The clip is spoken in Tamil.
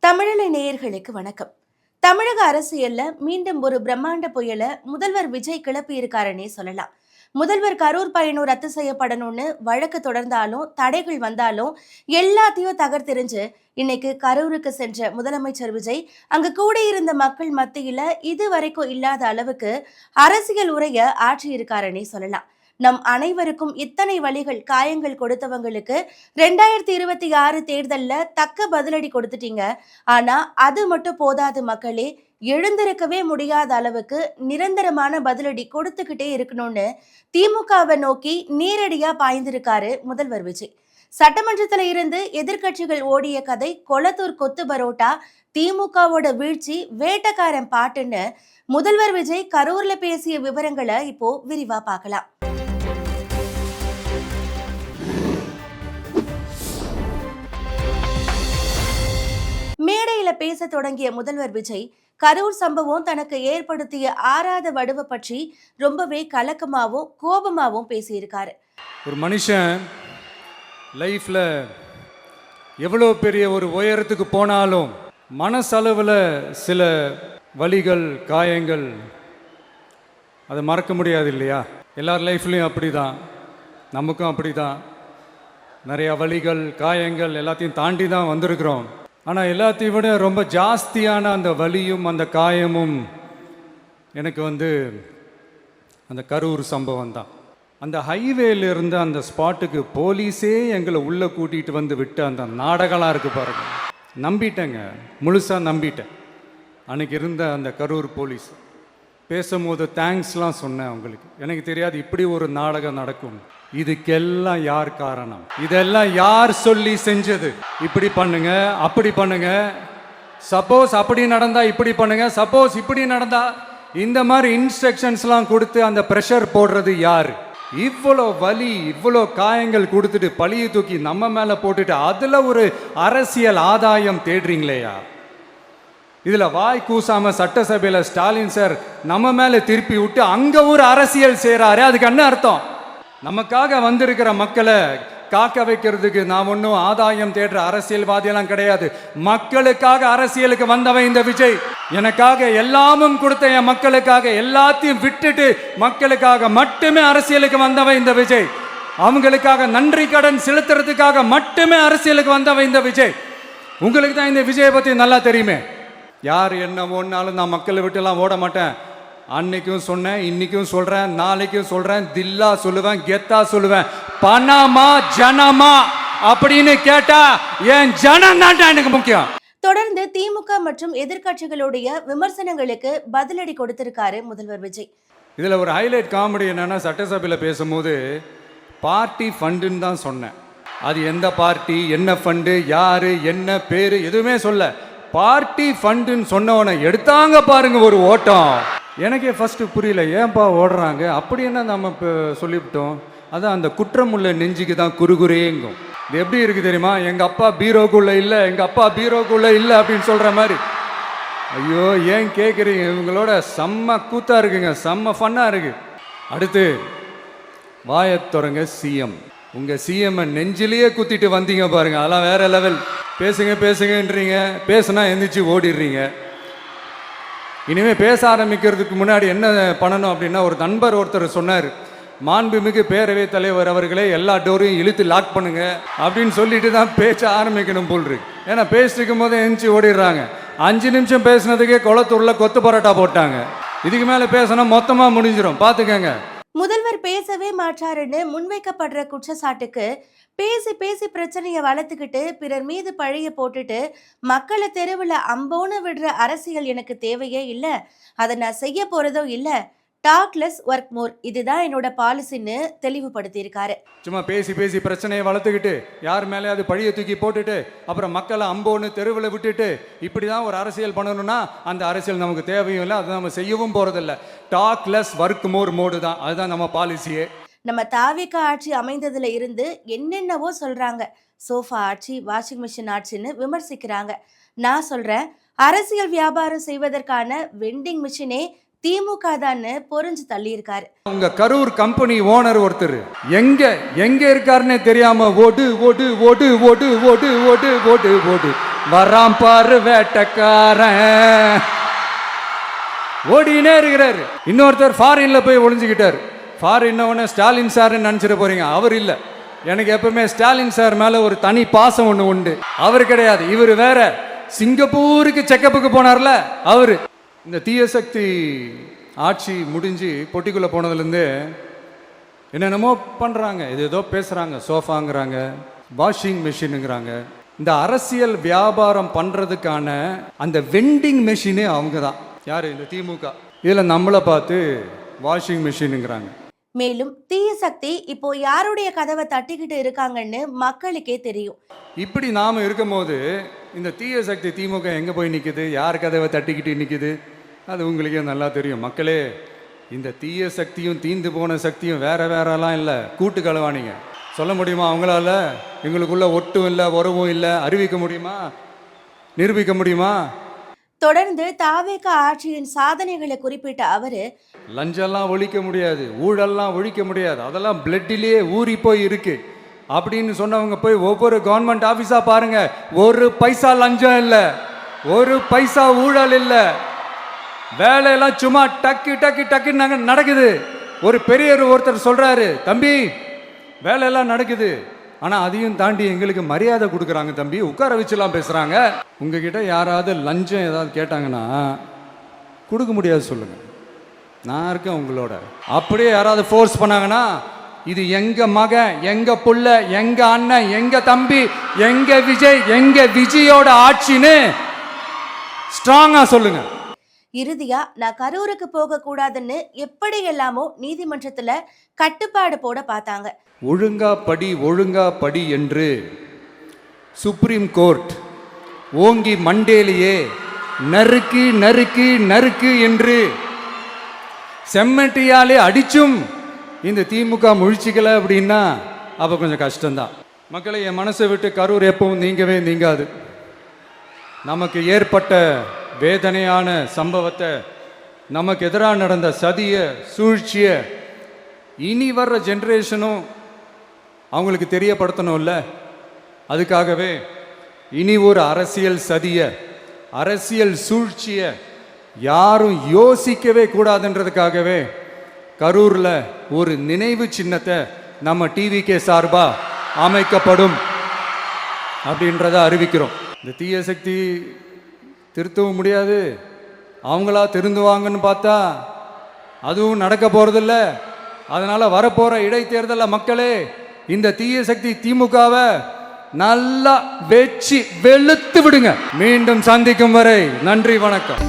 தமிழலை நேயர்களுக்கு வணக்கம். தமிழக அரசியல்ல மீண்டும் ஒரு பிரம்மாண்ட புயல முதல்வர் விஜய் கிளப்பி இருக்காருன்னே சொல்லலாம். முதல்வர் கரூர் பயணம் ரத்து செய்யப்படணும்னு வழக்கு தொடர்ந்தாலும் தடைகள் வந்தாலும் எல்லாத்தையும் தகர்த்தெறிஞ்சு இன்னைக்கு கரூருக்கு சென்ற முதலமைச்சர் விஜய் அங்கு கூடியிருந்த மக்கள் மத்தியில இதுவரைக்கும் இல்லாத அளவுக்கு அரசியல் உரைய ஆற்றியிருக்காருன்னே சொல்லலாம். நம் அனைவருக்கும் இத்தனை வழிகள் காயங்கள் கொடுத்தவங்களுக்கு 2026 தேர்தல்ல தக்க பதிலடி கொடுத்துட்டீங்க. ஆனா அது மட்டும் போதாது மக்களே, எழுந்திருக்கவே முடியாத அளவுக்கு நிரந்தரமான பதிலடி கொடுத்துக்கிட்டே இருக்கணும்னு திமுகவை நோக்கி நேரடியா பாய்ந்திருக்காரு முதல்வர் விஜய். சட்டமன்றத்துல இருந்து எதிர்க்கட்சிகள் ஓடிய கதை கொளத்தூர் கொத்து பரோட்டா, திமுகவோட வீழ்ச்சி வேட்டக்காரன் பாட்டுன்னு முதல்வர் விஜய் கரூர்ல பேசிய விவரங்களை இப்போ விரிவா பார்க்கலாம். மேடையில பேச தொடங்கிய முதல்வர் விஜய் கரூர் சம்பவம் தனக்கு ஏற்படுத்திய ஆறாத வடுவை பற்றி ரொம்பவே கலக்கமாவும் கோபமாவும் பேசியிருக்காரு. ஒரு மனுஷன் லைஃப்ல எவ்வளோ பெரிய ஒரு உயரத்துக்கு போனாலும் மனசளவில் சில வலிகள் காயங்கள் அதை மறக்க முடியாது இல்லையா? எல்லார் லைஃப்லையும் அப்படி தான், நமக்கும் அப்படி தான். நிறையா வலிகள் காயங்கள் எல்லாத்தையும் தாண்டி தான் வந்திருக்கிறோம். ஆனால் எல்லாத்தையும் விட ரொம்ப ஜாஸ்தியான அந்த வலியும் அந்த காயமும் எனக்கு அந்த கரூர் சம்பவம் தான். அந்த ஹைவேலிருந்து அந்த ஸ்பாட்டுக்கு போலீஸே எங்களை உள்ளே கூட்டிகிட்டு வந்து விட்டு அந்த நாடகம்லாம் இருக்குது பாருங்க. நம்பிட்டேங்க, முழுசாக நம்பிட்டேன். அன்றைக்கி இருந்த அந்த கரூர் போலீஸ் பேசும்போது தேங்க்ஸ்லாம் சொன்னேன் அவங்களுக்கு. எனக்கு தெரியாது இப்படி ஒரு நாடகம் நடக்கும். இதுக்கெல்லாம் யார் காரணம்? இதெல்லாம் யார் சொல்லி செஞ்சது? இப்படி பண்ணுங்க அப்படி பண்ணுங்க, சப்போஸ் அப்படி நடந்தா இப்படி பண்ணுங்க, சப்போஸ் இப்படி நடந்தா இந்த மாதிரி இன்ஸ்ட்ரக்ஷன்ஸ்லாம் கொடுத்து அந்த ப்ரெஷர் போடுறது யார்? இவ்வளோ வலி இவ்வளோ காயங்கள் கொடுத்துட்டு பழியை தூக்கி நம்ம மேலே போட்டுட்டு அதில் ஒரு அரசியல் ஆதாயம் தேடுறீங்களேயா? இதில் வாய் கூசாம சட்டசபையில் ஸ்டாலின் சார் நம்ம மேலே திருப்பி விட்டு அங்கே ஒரு அரசியல் செய்கிறாரு. அதுக்கு என்ன அர்த்தம்? நமக்காக வந்திருக்கிற மக்களை காக்க வைக்கிறதுக்கு நான் ஒன்றும் ஆதாயம் தேடுற அரசியல்வாதியெல்லாம் கிடையாது. மக்களுக்காக அரசியலுக்கு வந்தவன் இந்த விஜய். எனக்காக எல்லாமும் கொடுத்த என் மக்களுக்காக எல்லாத்தையும் விட்டுட்டு மக்களுக்காக மட்டுமே அரசியலுக்கு வந்தவன் இந்த விஜய். அவங்களுக்காக நன்றி கடன் செலுத்துறதுக்காக மட்டுமே அரசியலுக்கு வந்தவன் இந்த விஜய். உங்களுக்கு தான் இந்த விஜயை பற்றி நல்லா தெரியுமே. யார் என்ன ஓடினாலும் நான் மக்களை விட்டுலாம் ஓட மாட்டேன். அன்னைக்கும் சொன்னேன், இன்னைக்கும் சொல்றேன், நாளைக்கும் சொல்றேன், தில்லா சொல்லுவேன், கெத்தா சொல்லுவேன். பணமா ஜனமா அப்படின்னு கேட்டா என் ஜனம் தான் எனக்கு முக்கியம். தொடர்ந்து திமுக மற்றும் எதிர்க்கட்சிகளுடைய விமர்சனங்களுக்கு பதிலடி கொடுத்திருக்காரு முதல்வர் விஜய். இதுல ஒரு ஹைலைட் காமெடி என்னன்னா, சட்டசபையில் பேசும்போது பார்ட்டி ஃபண்டுன்னு தான் சொன்னேன். அது எந்த பார்ட்டி, என்ன ஃபண்டு, யாரு, என்ன பேரு எதுவுமே சொல்ல. பார்ட்டி ஃபண்டுன்னு சொன்னவனை எடுத்தாங்க பாருங்க ஒரு ஓட்டம். எனக்கே ஃபர்ஸ்ட் புரியல, ஏன்பா ஓடுறாங்க? அப்படி என்ன நம்ம இப்போ சொல்லிவிட்டோம். அதான் அந்த குற்றம் உள்ள நெஞ்சுக்கு தான் குறுகுறேங்கும். இது எப்படி இருக்கு தெரியுமா? எங்கள் அப்பா பீரோக்குள்ள இல்லை, எங்கள் அப்பா பீரோக்குள்ள இல்லை அப்படின்னு சொல்கிற மாதிரி. ஐயோ ஏன் கேட்குறீங்க? இவங்களோட செம்ம கூத்தாக இருக்குங்க, செம்ம ஃபன்னாக இருக்கு. அடுத்து வாயத்துறங்க சிஎம். உங்கள் சிஎம்ஐ நெஞ்சிலேயே குத்திட்டு வந்தீங்க பாருங்க, அதெல்லாம் வேற லெவல். பேசுங்க பேசுங்கன்றீங்க, பேசுனா எந்திரிச்சு ஓடிடுறீங்க. இனிமேல் பேச ஆரம்பிக்கிறதுக்கு முன்னாடி என்ன பண்ணணும் அப்படின்னா, ஒரு நண்பர் ஒருத்தர் சொன்னார், மாண்புமிகு பேரவைத் தலைவர் அவர்களே எல்லா டோரையும் இழுத்து லாக் பண்ணுங்க அப்படின்னு சொல்லிட்டு தான் பேச ஆரம்பிக்கணும் போல் இருக்கு. ஏன்னா பேசிட்டு இருக்கும் போதே எந்திரிச்சு ஓடிடுறாங்க. 5 நிமிஷம் பேசினதுக்கே கொளத்தூரில் கொத்து பரோட்டா போட்டாங்க. இதுக்கு மேலே பேசினா மொத்தமாக முடிஞ்சிடும், பார்த்துக்கங்க. முதல்வர் பேசவே மாட்டாருன்னு முன்வைக்கப்படுற குற்றச்சாட்டுக்கு பேசி பேசி பிரச்சனையை வளர்த்துக்கிட்டு பிறர் மீது பழிய போட்டுட்டு மக்களை தெருவில் அம்போன்னு விடுற அரசியல் எனக்கு தேவையே இல்லை, அதை நான் செய்ய போறதும் இல்லை. டாக் லெஸ் ஒர்க் மோர், இதுதான் என்னோட பாலிசின்னு தெளிவுபடுத்தியிருக்காரு. சும்மா பேசி பேசி பிரச்சனையை வளர்த்துக்கிட்டு யார் மேலே அது பழியை தூக்கி போட்டுட்டு அப்புறம் மக்களை அம்போன்னு தெருவில் விட்டுட்டு இப்படி தான் ஒரு அரசியல் பண்ணணும்னா அந்த அரசியல் நமக்கு தேவையும் இல்லை, அதை நம்ம செய்யவும் போகிறதில்ல. Talk less work more mode தான், அதுதான் நம்ம பாலிசியே. நம்ம தாவிக ஆட்சி அமைந்ததுல இருந்து என்னென்னவோ சொல்றாங்க. சோஃபா ஆட்சி, வாஷிங் மிஷின் ஆட்சின்னு விமர்சிக்கிறாங்க. நான் சொல்றேன், அரசியல் வியாபாரம் செய்வதற்கான வெண்டிங் மிஷினே திமுக தான் பொறிஞ்சு தள்ளி இருக்காரு. உங்க கரூர் கம்பெனி ஓனர் ஒருத்தர் எங்க இருக்காருன்னே தெரியாம ஓடு ஓடு ஓடு ஓடு ஓடு ஓடு ஓடு ஓடு வரான் பாரு வேட்டக்காரன். ஓடினே இருக்கிறாரு. இன்னொருத்தர் ஃபாரின்ல போய் ஒளிஞ்சுக்கிட்டார். ஃபாரின் ஸ்டாலின் சார்ன்னு நினைச்சிட போறீங்க. அவர் இல்லை. எனக்கு எப்பவுமே ஸ்டாலின் சார் மேல ஒரு தனி பாசம் ஒன்று உண்டு. அவர் கிடையாது, இவர் வேற. சிங்கப்பூருக்கு செக்கப்புக்கு போனார்ல அவரு. இந்த தீய சக்தி ஆட்சி முடிஞ்சு பொட்டிக்குள்ள போனதுலேருந்து என்னென்னமோ பண்றாங்க, ஏதோ பேசுறாங்க, சோஃபாங்கிறாங்க, வாஷிங் மிஷினுங்கிறாங்க. இந்த அரசியல் வியாபாரம் பண்றதுக்கான அந்த வெண்டிங் மெஷினே அவங்க தான். யாரு? இந்த திமுக. இதுல நம்மளை பார்த்து வாஷிங் மிஷினுங்கிறாங்க. மேலும் தீய சக்தி இப்போ யாருடைய கதவை தட்டிக்கிட்டு இருக்காங்கன்னு மக்களுக்கே தெரியும். இப்படி நாம இருக்கும்போது இந்த தீய சக்தி திமுக எங்க போய் நிக்குது, யார் கதவை தட்டிக்கிட்டு நிக்குது, அது உங்களுக்கே நல்லா தெரியும். மக்களே, இந்த தீய சக்தியும் தீந்து போன சக்தியும் வேற வேறலாம் இல்லை, கூட்டு கலவாணிங்க. சொல்ல முடியுமா அவங்களால? எங்களுக்குள்ள ஒட்டும் இல்லை, உறவும் இல்லை, அறிவிக்க முடியுமா, நிரூபிக்க முடியுமா? தொடர்ந்து தாவேக ஆட்சியின் சாதனைகளை குறிப்பிட்ட அவரு, லஞ்சம்லாம் ஒழிக்க முடியாது, ஊழல்லாம் ஒழிக்க முடியாது, அதெல்லாம் பிளட்டிலேயே ஊறி போய் இருக்கு அப்படின்னு சொன்னவங்க போய் ஒவ்வொரு கவர்மெண்ட் ஆஃபீஸா பாருங்க. ஒரு பைசா லஞ்சம் இல்லை, ஒரு பைசா ஊழல் இல்லை, வேலையெல்லாம் சும்மா டக்கு டக்கு டக்குன்னு நடக்குது. ஒரு பெரியவர் ஒருத்தர் சொல்றாரு, தம்பி வேலையெல்லாம் நடக்குது, ஆனால் அதையும் தாண்டி எங்களுக்கு மரியாதை கொடுக்குறாங்க தம்பி, உட்கார வச்சுலாம் பேசுகிறாங்க. உங்ககிட்ட யாராவது லஞ்சம் ஏதாவது கேட்டாங்கன்னா கொடுக்க முடியாது சொல்லுங்கள், நான் இருக்கேன் உங்களோட. அப்படியே யாராவது ஃபோர்ஸ் பண்ணாங்கன்னா, இது எங்க மகன், எங்க புள்ள, எங்க அண்ணன், எங்க தம்பி, எங்க விஜய், எங்க விஜயோட ஆட்சின்னு ஸ்ட்ராங்கா சொல்லுங்க. இறுதியா நான் கரூருக்கு போக கூடாதுன்னு எப்படி எல்லாமோ நீதிமன்றத்துல கட்டுப்பாடு போட பார்த்தாங்க. ஒழுங்கா படி, ஒழுங்கா படி என்று சுப்ரீம் கோர்ட் ஓங்கி மண்டேலியே நறுக்கு நறுக்கு நறுக்கு என்று செம்மட்டியாலே அடிச்சும் இந்த திமுக முழிச்சிக்கல அப்படின்னா அப்போ கொஞ்சம் கஷ்டம்தான். மக்களை, என் மனசை விட்டு கரூர் எப்பவும் நீங்கவே நீங்காது. நமக்கு ஏற்பட்ட வேதனையான சம்பவத்தை, நமக்கு எதிராக நடந்த சதிய சூழ்ச்சியை இனி வர்ற ஜென்ரேஷனும் அவங்களுக்கு தெரியப்படுத்தணும்ல. அதுக்காகவே இனி ஒரு அரசியல் சதிய, அரசியல் சூழ்ச்சிய யாரும் யோசிக்கவே கூடாதுன்றதுக்காகவே கரூர்ல ஒரு நினைவு சின்னத்தை நம்ம டிவிகே சார்பா அமைக்கப்படும் அப்படின்றத அறிவிக்கிறோம். இந்த தீய சக்தி திருத்தவும் முடியாது, அவங்களா திருந்துவாங்கன்னு பார்த்தா அதுவும் நடக்க போறதில்ல. அதனால வரப்போற இடைத்தேர்தலில் மக்களே, இந்த தீய சக்தி திமுகவை நல்லா வெச்சு வெளுத்து விடுங்க. மீண்டும் சந்திக்கும் வரை நன்றி, வணக்கம்.